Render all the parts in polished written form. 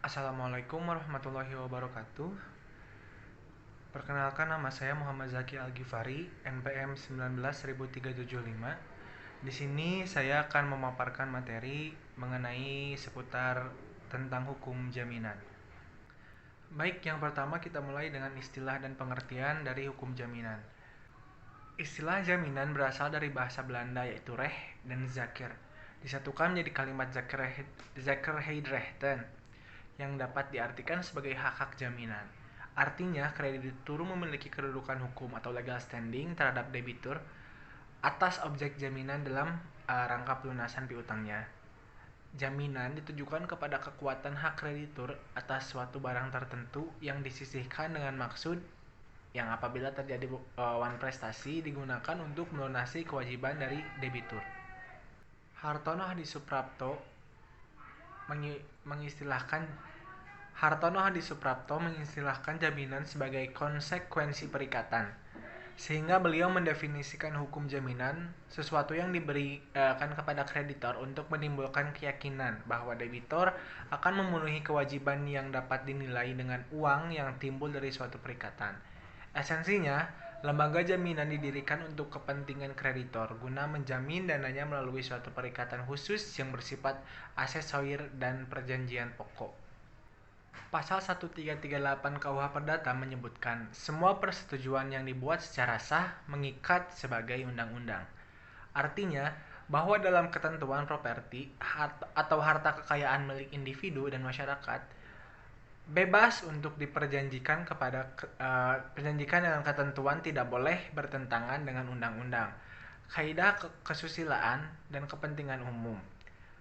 Assalamualaikum warahmatullahi wabarakatuh. Perkenalkan, nama saya Muhammad Zaki Al-Ghifari, NPM 19.375. Di sini saya akan memaparkan materi mengenai seputar tentang hukum jaminan. Baik, yang pertama kita mulai dengan istilah dan pengertian dari hukum jaminan. Istilah jaminan berasal dari bahasa Belanda yaitu recht dan zakir. Disatukan menjadi kalimat Zekerheidsrechten yang dapat diartikan sebagai hak-hak jaminan. Artinya, kreditur memiliki kedudukan hukum atau legal standing terhadap debitur atas objek jaminan dalam rangka pelunasan piutangnya. Jaminan ditujukan kepada kekuatan hak kreditur atas suatu barang tertentu yang disisihkan dengan maksud yang apabila terjadi wan prestasi digunakan untuk melunasi kewajiban dari debitur. Hartono Hadi Suprapto mengistilahkan jaminan sebagai konsekuensi perikatan, sehingga beliau mendefinisikan hukum jaminan sesuatu yang diberikan kepada kreditor untuk menimbulkan keyakinan bahwa debitor akan memenuhi kewajiban yang dapat dinilai dengan uang yang timbul dari suatu perikatan. Esensinya, lembaga jaminan didirikan untuk kepentingan kreditor guna menjamin dananya melalui suatu perikatan khusus yang bersifat asesorir dan perjanjian pokok. Pasal 1338 KUH Perdata menyebutkan semua persetujuan yang dibuat secara sah mengikat sebagai undang-undang. Artinya, bahwa dalam ketentuan properti atau harta kekayaan milik individu dan masyarakat bebas untuk diperjanjikan perjanjikan dengan ketentuan tidak boleh bertentangan dengan undang-undang, kaidah kesusilaan dan kepentingan umum.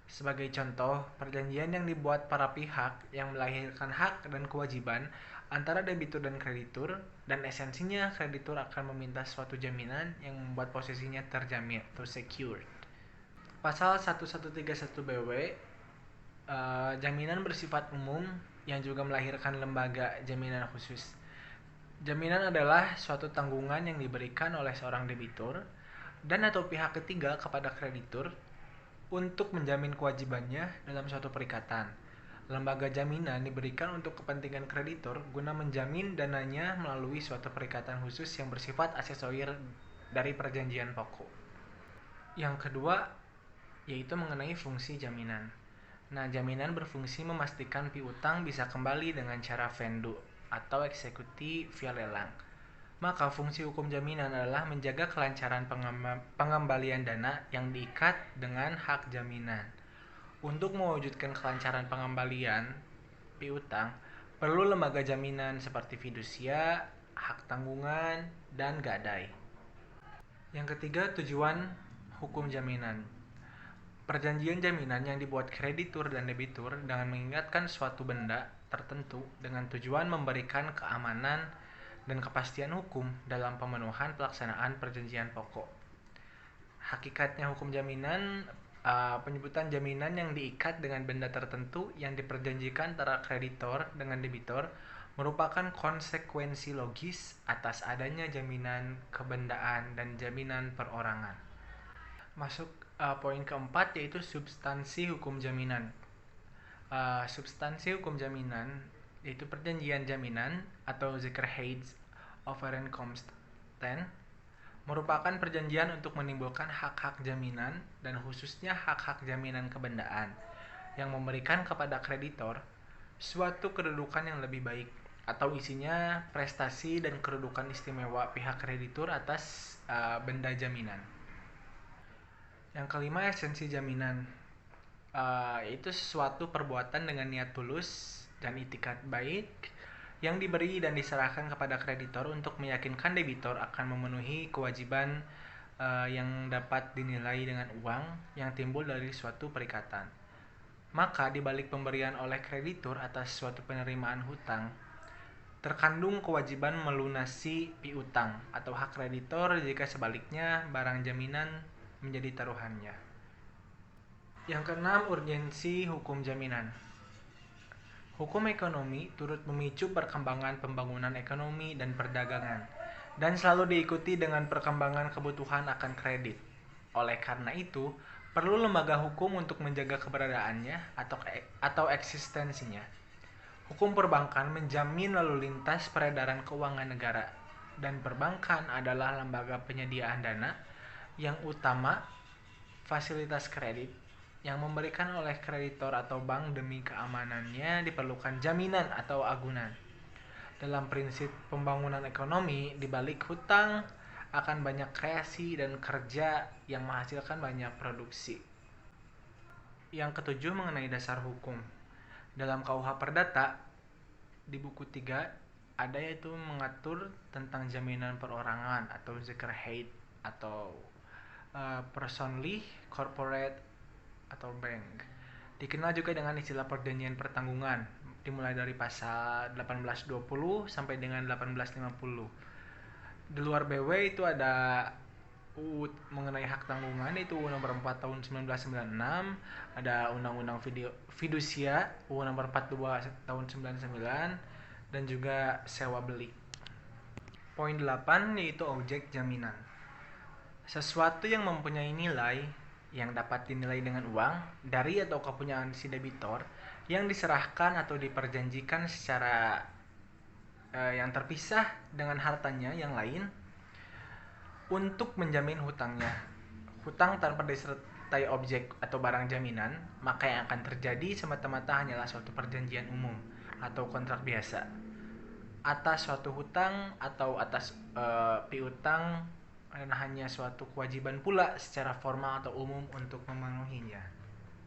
Sebagai contoh, perjanjian yang dibuat para pihak yang melahirkan hak dan kewajiban antara debitur dan kreditur, dan esensinya kreditur akan meminta suatu jaminan yang membuat posisinya terjamin atau secured. Pasal 1131 BW, jaminan bersifat umum yang juga melahirkan lembaga jaminan khusus. Jaminan adalah suatu tanggungan yang diberikan oleh seorang debitur dan atau pihak ketiga kepada kreditur untuk menjamin kewajibannya dalam suatu perikatan. Lembaga jaminan diberikan untuk kepentingan kreditur guna menjamin dananya melalui suatu perikatan khusus yang bersifat aksesorir dari perjanjian pokok. Yang kedua, yaitu mengenai fungsi jaminan. Nah, jaminan berfungsi memastikan piutang bisa kembali dengan cara vendu atau eksekusi via lelang. Maka fungsi hukum jaminan adalah menjaga kelancaran pengembalian dana yang diikat dengan hak jaminan. Untuk mewujudkan kelancaran pengembalian piutang, perlu lembaga jaminan seperti fidusia, hak tanggungan, dan gadai. Yang ketiga, tujuan hukum jaminan. Perjanjian jaminan yang dibuat kreditur dan debitur dengan mengingatkan suatu benda tertentu dengan tujuan memberikan keamanan dan kepastian hukum dalam pemenuhan pelaksanaan perjanjian pokok. Hakikatnya hukum jaminan, penyebutan jaminan yang diikat dengan benda tertentu yang diperjanjikan antara kreditor dengan debitor merupakan konsekuensi logis atas adanya jaminan kebendaan dan jaminan perorangan. Masuk poin keempat, yaitu substansi hukum jaminan. Substansi hukum jaminan yaitu perjanjian jaminan atau Zekerheidsovereenkomsten merupakan perjanjian untuk menimbulkan hak-hak jaminan dan khususnya hak-hak jaminan kebendaan yang memberikan kepada kreditor suatu kedudukan yang lebih baik atau isinya prestasi dan kedudukan istimewa pihak kreditur atas benda jaminan. Yang kelima, esensi jaminan, yaitu sesuatu perbuatan dengan niat tulus dan itikat baik yang diberi dan diserahkan kepada kreditor untuk meyakinkan debitor akan memenuhi kewajiban yang dapat dinilai dengan uang yang timbul dari suatu perikatan. Maka di balik pemberian oleh kreditur atas suatu penerimaan hutang terkandung kewajiban melunasi piutang atau hak kreditor jika sebaliknya barang jaminan menjadi taruhannya. Yang keenam, urgensi hukum jaminan. Hukum ekonomi turut memicu perkembangan pembangunan ekonomi dan perdagangan, dan selalu diikuti dengan perkembangan kebutuhan akan kredit. Oleh karena itu, perlu lembaga hukum untuk menjaga keberadaannya atau eksistensinya. Hukum perbankan menjamin lalu lintas peredaran keuangan negara, dan perbankan adalah lembaga penyediaan dana yang utama fasilitas kredit yang memberikan oleh kreditor atau bank demi keamanannya diperlukan jaminan atau agunan. Dalam prinsip pembangunan ekonomi, di balik hutang akan banyak kreasi dan kerja yang menghasilkan banyak produksi. Yang ketujuh mengenai dasar hukum. Dalam KUH Perdata, di buku 3, ada yaitu mengatur tentang jaminan perorangan atau zekerheid atau personally, corporate, atau bank. Dikenal juga dengan istilah perjanjian pertanggungan, dimulai dari pasal 1820 sampai dengan 1850. Di luar BW itu ada mengenai hak tanggungan, itu UU nomor 4 tahun 1996, ada undang-undang fidusia UU nomor 42 tahun 99, dan juga sewa beli. Poin 8 yaitu objek jaminan. Sesuatu yang mempunyai nilai yang dapat dinilai dengan uang dari atau kepunyaan si debitor yang diserahkan atau diperjanjikan secara yang terpisah dengan hartanya yang lain untuk menjamin hutangnya. Hutang tanpa disertai objek atau barang jaminan, maka yang akan terjadi semata-mata hanyalah suatu perjanjian umum atau kontrak biasa atas suatu hutang atau atas piutang, dan hanya suatu kewajiban pula secara formal atau umum untuk memenuhinya.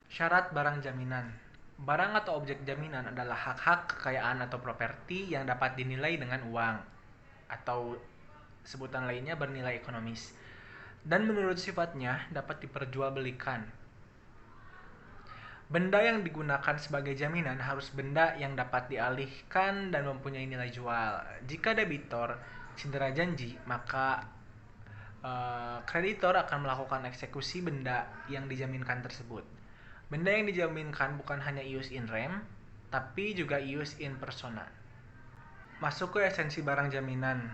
Syarat barang jaminan. Barang atau objek jaminan adalah hak-hak kekayaan atau properti yang dapat dinilai dengan uang atau sebutan lainnya bernilai ekonomis, dan menurut sifatnya dapat diperjualbelikan. Benda yang digunakan sebagai jaminan harus benda yang dapat dialihkan dan mempunyai nilai jual. Jika debitor cedera janji, maka kreditor akan melakukan eksekusi benda yang dijaminkan tersebut. Benda yang dijaminkan bukan hanya ius in rem, tapi juga ius in persona. Masuk ke esensi barang jaminan.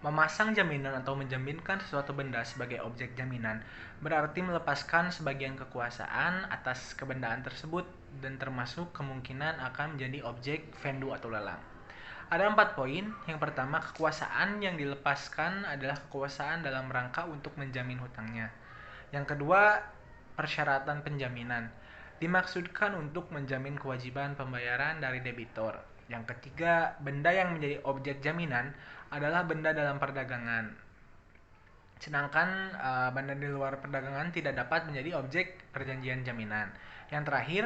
Memasang jaminan atau menjaminkan sesuatu benda sebagai objek jaminan berarti melepaskan sebagian kekuasaan atas kebendaan tersebut dan termasuk kemungkinan akan menjadi objek vendu atau lelang. Ada 4 poin. Yang pertama, kekuasaan yang dilepaskan adalah kekuasaan dalam rangka untuk menjamin hutangnya. Yang kedua, persyaratan penjaminan. Dimaksudkan untuk menjamin kewajiban pembayaran dari debitor. Yang ketiga, benda yang menjadi objek jaminan adalah benda dalam perdagangan. Sedangkan benda di luar perdagangan tidak dapat menjadi objek perjanjian jaminan. Yang terakhir,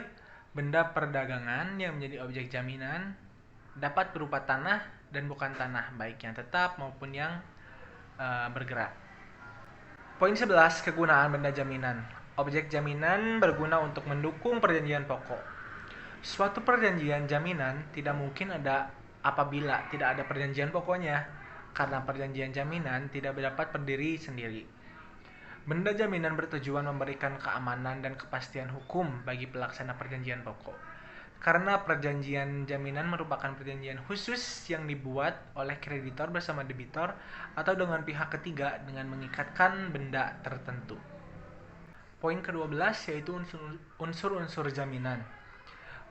benda perdagangan yang menjadi objek jaminan dapat berupa tanah dan bukan tanah, baik yang tetap maupun yang bergerak. Poin 11, kegunaan benda jaminan. Objek jaminan berguna untuk mendukung perjanjian pokok. Suatu perjanjian jaminan tidak mungkin ada apabila tidak ada perjanjian pokoknya, karena perjanjian jaminan tidak dapat berdiri sendiri. Benda jaminan bertujuan memberikan keamanan dan kepastian hukum bagi pelaksana perjanjian pokok. Karena perjanjian jaminan merupakan perjanjian khusus yang dibuat oleh kreditor bersama debitor atau dengan pihak ketiga dengan mengikatkan benda tertentu. Poin ke-12 yaitu unsur-unsur jaminan.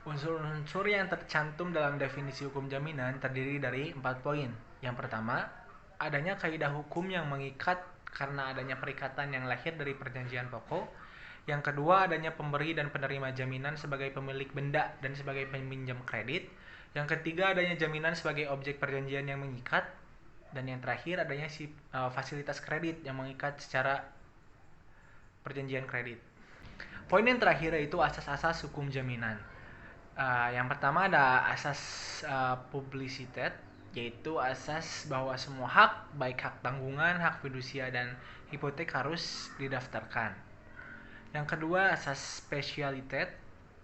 Unsur-unsur yang tercantum dalam definisi hukum jaminan terdiri dari 4 poin. Yang pertama, adanya kaidah hukum yang mengikat karena adanya perikatan yang lahir dari perjanjian pokok. Yang kedua, adanya pemberi dan penerima jaminan sebagai pemilik benda dan sebagai peminjam kredit. Yang ketiga, adanya jaminan sebagai objek perjanjian yang mengikat. Dan yang terakhir, adanya fasilitas kredit yang mengikat secara perjanjian kredit. Poin yang terakhir yaitu asas-asas hukum jaminan. Yang pertama ada asas publisitas, yaitu asas bahwa semua hak, baik hak tanggungan, hak fidusia, dan hipotek harus didaftarkan. Yang kedua, asas spesialitas,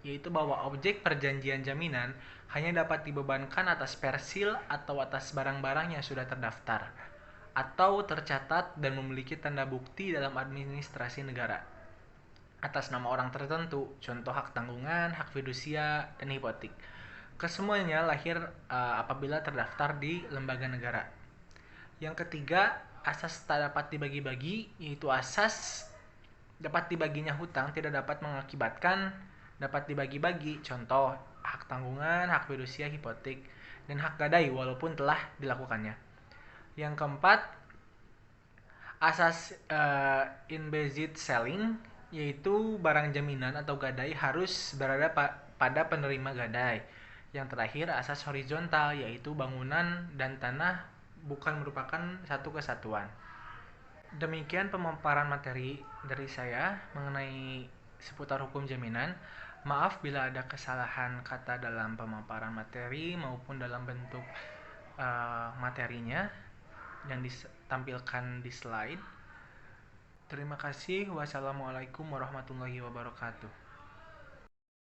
yaitu bahwa objek perjanjian jaminan hanya dapat dibebankan atas persil atau atas barang-barang yang sudah terdaftar atau tercatat dan memiliki tanda bukti dalam administrasi negara atas nama orang tertentu, contoh hak tanggungan, hak fidusia, dan hipotek. Kesemuanya lahir apabila terdaftar di lembaga negara. Yang ketiga, asas tak dapat dibagi-bagi, yaitu asas dapat dibaginya hutang tidak dapat mengakibatkan dapat dibagi-bagi, contoh hak tanggungan, hak fidusia, hipotek, dan hak gadai walaupun telah dilakukannya. Yang keempat, asas in-basic selling, yaitu barang jaminan atau gadai harus berada pada penerima gadai. Yang terakhir, asas horizontal, yaitu bangunan dan tanah bukan merupakan satu kesatuan. Demikian pemaparan materi dari saya mengenai seputar hukum jaminan. Maaf bila ada kesalahan kata dalam pemaparan materi maupun dalam bentuk materinya yang ditampilkan di slide. Terima kasih. Wassalamualaikum warahmatullahi wabarakatuh.